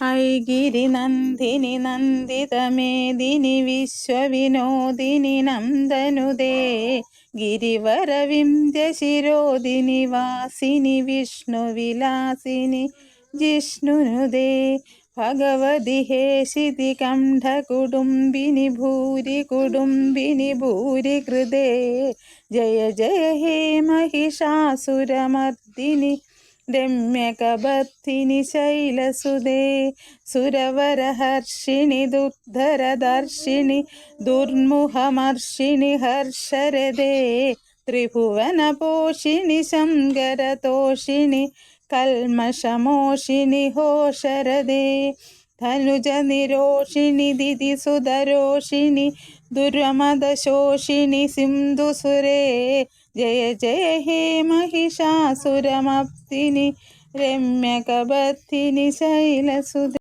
ऐगिरिनन्दिनि नन्दितमेदिनि विश्वविनोदिनि नन्दनुदे गिरिवरविन्द्यशिरोदिनि वासिनि विष्णुविलासिनि जिष्णुनुदे भगवति हेशिति कण्ठकुटुम्बिनि भूरि कुटुम्बिनि भूरि कृते जय जय हे महिषासुरमर्दिनि രമ്യകബദ്ധിനി ശൈലസുതേ സുരവരഹർഷിണി ദുർധരദർശിനി ദുർമുഖമർഷിണി ഹർഷരദേ ത്രിഭുവനപോഷിണി ശങ്കരതോഷിണി കൽമഷമോഷിണി ഹോഷരദേ ധനുജനിരോഷിണി ദിതിസുതരോഷിണി ദുരമദശോഷിണി സിന്ധുസുരേ ജയ ജയ ഹേ महिषासुरमर्दिनि രമ്യകബദ്ധിനി ശൈലസുതേ.